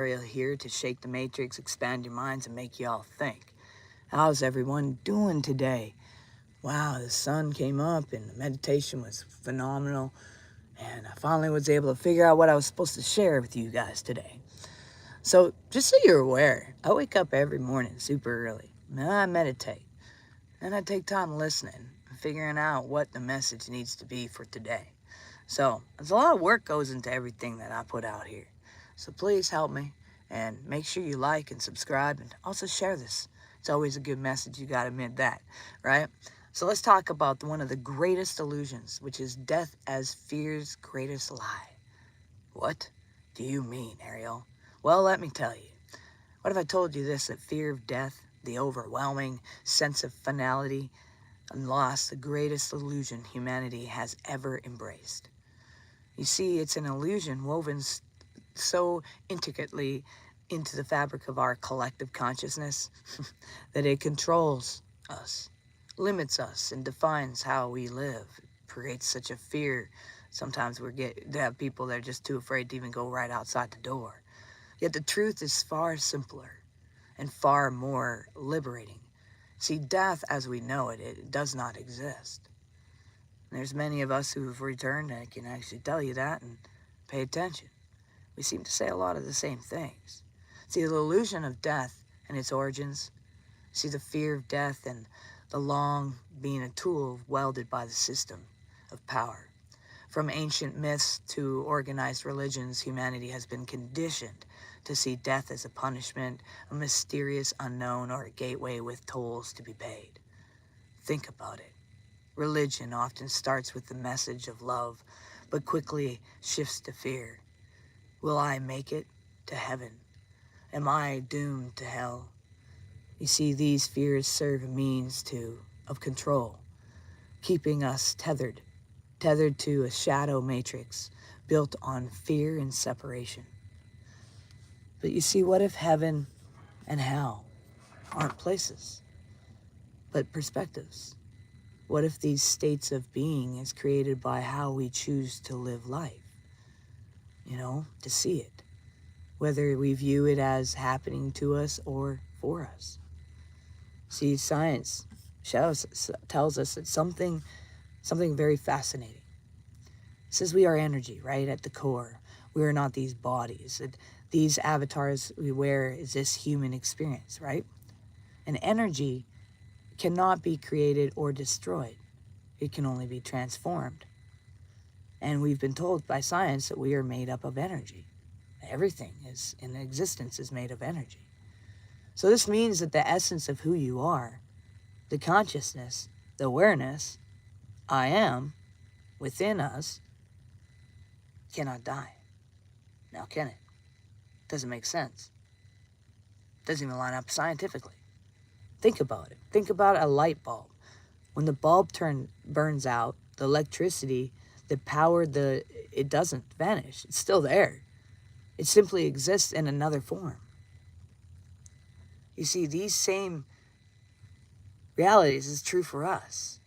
Ariel here to shake the matrix, expand your minds, and make you all think. How's everyone doing today? Wow, the sun came up and the meditation was phenomenal, and I finally was able to figure out what I was supposed to share with you guys today. So, just so you're aware, I wake up every morning super early, and I meditate, and I take time listening and figuring out what the message needs to be for today. So, there's a lot of work goes into everything that I put out here. So please help me and make sure you like and subscribe and also share this. It's always a good message, you gotta admit that, right? So let's talk about one of the greatest illusions, which is death as fear's greatest lie. What do you mean, Ariel? Well, let me tell you. What if I told you this, that fear of death, the overwhelming sense of finality and loss, the greatest illusion humanity has ever embraced? You see, it's an illusion woven so intricately into the fabric of our collective consciousness that it controls us, limits us, and defines how we live. It creates such a fear. Sometimes they have people that are just too afraid to even go right outside the door. Yet the truth is far simpler and far more liberating. See, death as we know it, it does not exist. And there's many of us who have returned and can actually tell you that and pay attention. We seem to say a lot of the same things. See, the illusion of death and its origins. See, the fear of death and the long being a tool welded by the system of power. From ancient myths to organized religions, humanity has been conditioned to see death as a punishment, a mysterious unknown, or a gateway with tolls to be paid. Think about it. Religion often starts with the message of love, but quickly shifts to fear. Will I make it to heaven? Am I doomed to hell? You see, these fears serve a means of control, keeping us tethered to a shadow matrix built on fear and separation. But you see, what if heaven and hell aren't places, but perspectives? What if these states of being is created by how we choose to live life? To see it, whether we view it as happening to us or for us. See, science tells us that something very fascinating. It says we are energy, right, at the core. We are not these bodies. These avatars we wear is this human experience, right? And energy cannot be created or destroyed. It can only be transformed. And we've been told by science that we are made up of energy. Everything is in existence is made of energy. So this means that the essence of who you are, the consciousness, the awareness, I am, within us, cannot die. Now, can it? Doesn't make sense. Doesn't even line up scientifically. Think about it. Think about a light bulb. When the bulb burns out, the electricity that powered it doesn't vanish. It's still there. It simply exists in another form. You see, these same realities is true for us.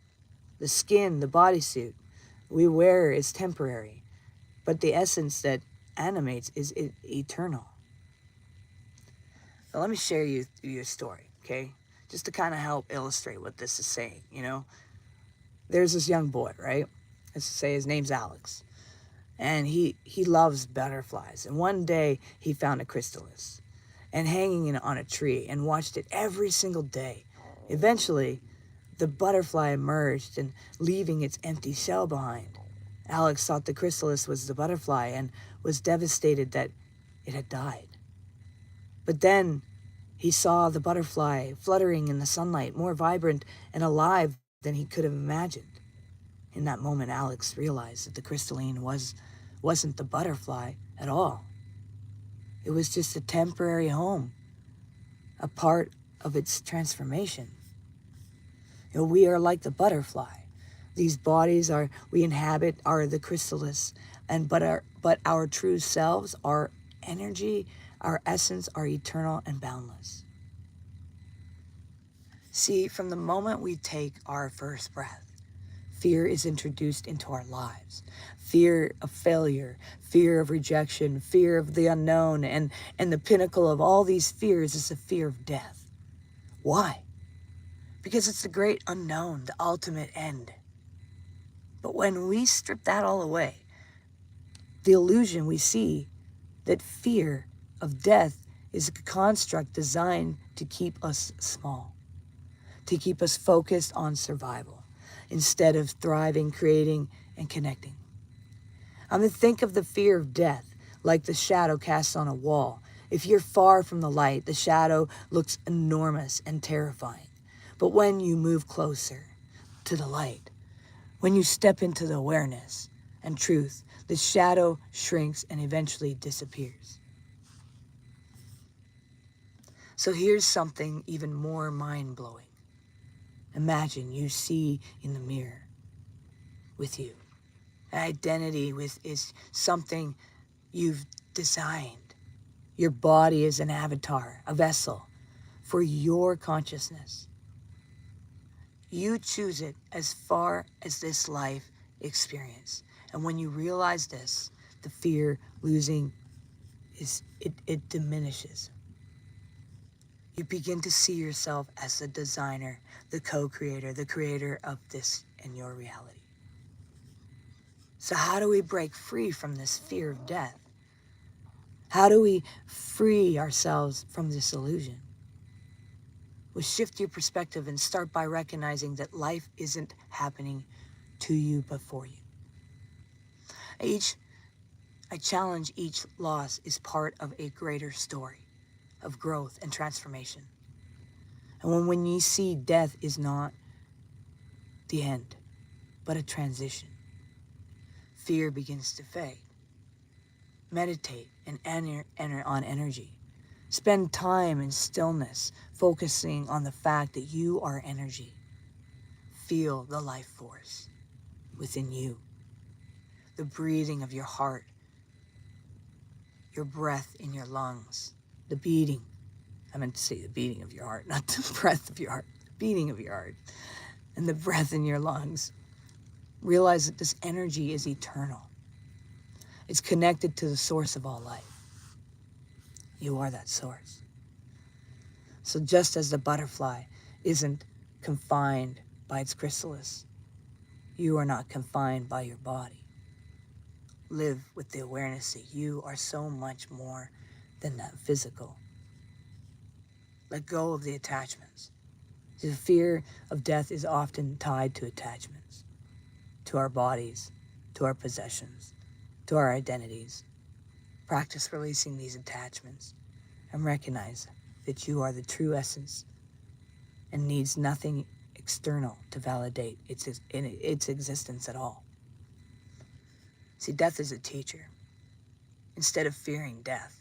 The skin, the bodysuit we wear is temporary, but the essence that animates is eternal. Now, let me share you a story, okay? Just to kind of help illustrate what this is saying, There's this young boy, right? Let's say his name's Alex. And he loves butterflies. And one day he found a chrysalis and hanging it on a tree and watched it every single day. Eventually, the butterfly emerged and leaving its empty shell behind. Alex thought the chrysalis was the butterfly and was devastated that it had died. But then he saw the butterfly fluttering in the sunlight, more vibrant and alive than he could have imagined. In that moment, Alex realized that the crystalline wasn't the butterfly at all. It was just a temporary home, a part of its transformation. We are like the butterfly. These bodies we inhabit are the chrysalis, but our true selves, our energy, our essence are eternal and boundless. See, from the moment we take our first breath, fear is introduced into our lives. Fear of failure, fear of rejection, fear of the unknown, and the pinnacle of all these fears is the fear of death. Why? Because it's the great unknown, the ultimate end. But when we strip that all away, the illusion we see that fear of death is a construct designed to keep us small, to keep us focused on survival, instead of thriving, creating, and connecting. I mean, think of the fear of death like the shadow cast on a wall. If you're far from the light, the shadow looks enormous and terrifying. But when you move closer to the light, when you step into the awareness and truth, the shadow shrinks and eventually disappears. So here's something even more mind-blowing. Imagine you see in the mirror with you. Identity is something you've designed. Your body is an avatar, a vessel for your consciousness. You choose it as far as this life experience. And when you realize this, the fear losing it diminishes. You begin to see yourself as the designer, the co-creator, the creator of this and your reality. So how do we break free from this fear of death? How do we free ourselves from this illusion? Well, shift your perspective and start by recognizing that life isn't happening to you but for you. I challenge each loss is part of a greater story of growth and transformation. And when you see death is not the end, but a transition, fear begins to fade. Meditate and enter on energy. Spend time in stillness, focusing on the fact that you are energy. Feel the life force within you, the breathing of your heart, your breath in your lungs, the beating. I meant to say the beating of your heart, not the breath of your heart, the beating of your heart, and the breath in your lungs. Realize that this energy is eternal. It's connected to the source of all life. You are that source. So just as the butterfly isn't confined by its chrysalis, you are not confined by your body. Live with the awareness that you are so much more than that physical. Let go of the attachments. The fear of death is often tied to attachments, to our bodies, to our possessions, to our identities. Practice releasing these attachments and recognize that you are the true essence and needs nothing external to validate its existence at all. See, death is a teacher. Instead of fearing death,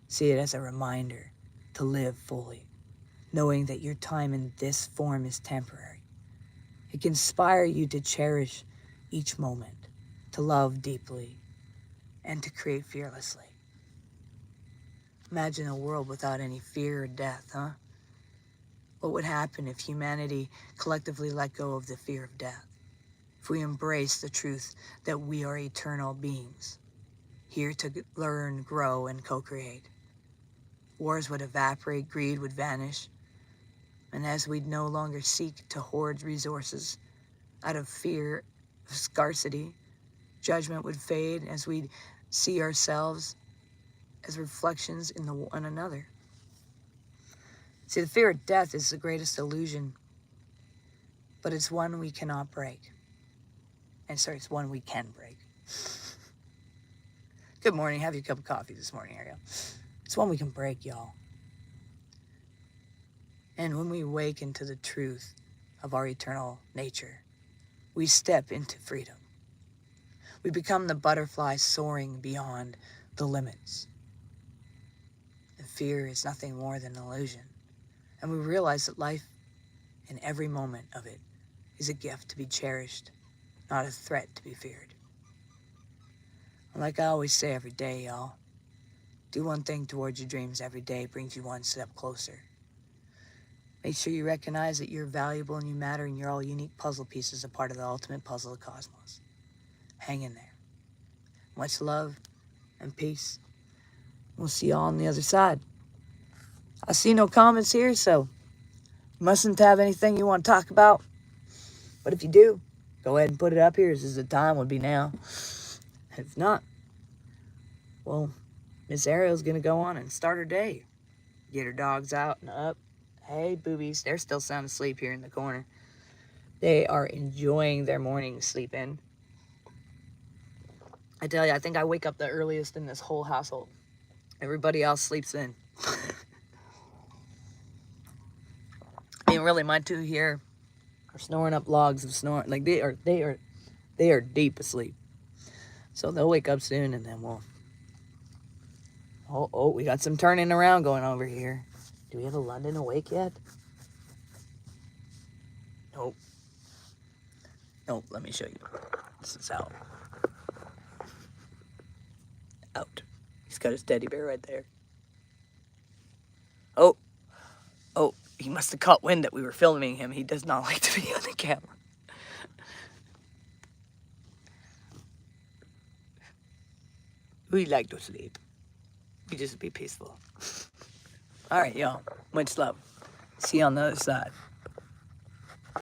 see it as a reminder to live fully, knowing that your time in this form is temporary. It can inspire you to cherish each moment, to love deeply, and to create fearlessly. Imagine a world without any fear or death, huh? What would happen if humanity collectively let go of the fear of death? If we embrace the truth that we are eternal beings, here to learn, grow, and co-create. Wars would evaporate, greed would vanish, and as we'd no longer seek to hoard resources out of fear of scarcity, judgment would fade as we'd see ourselves as reflections in one another. See, the fear of death is the greatest illusion, but it's one we cannot break. It's one we can break. Good morning. Have your cup of coffee this morning, Ariel. It's one we can break, y'all. And when we awaken to the truth of our eternal nature, we step into freedom. We become the butterfly soaring beyond the limits. And fear is nothing more than an illusion. And we realize that life, in every moment of it, is a gift to be cherished, not a threat to be feared. And like I always say every day, y'all, do one thing towards your dreams every day brings you one step closer. Make sure you recognize that you're valuable and you matter and you're all unique puzzle pieces, a part of the ultimate puzzle of the cosmos. Hang in there. Much love and peace. We'll see y'all on the other side. I see no comments here, so you mustn't have anything you want to talk about. But if you do, go ahead and put it up here. This is the time, would be now. If not, well, Miss Ariel's going to go on and start her day. Get her dogs out and up. Hey, boobies. They're still sound asleep here in the corner. They are enjoying their morning sleep in. I tell you, I think I wake up the earliest in this whole household. Everybody else sleeps in. I mean, really, my two here are snoring up logs of snoring. Like, they are deep asleep. So they'll wake up soon, and then we'll... Oh, we got some turning around going over here. Do we have a London awake yet? Nope. Nope, let me show you. This is out. Out. He's got his teddy bear right there. Oh, he must have caught wind that we were filming him. He does not like to be on the camera. We like to sleep. We just be peaceful. All right, y'all. Much love. See you on the other side.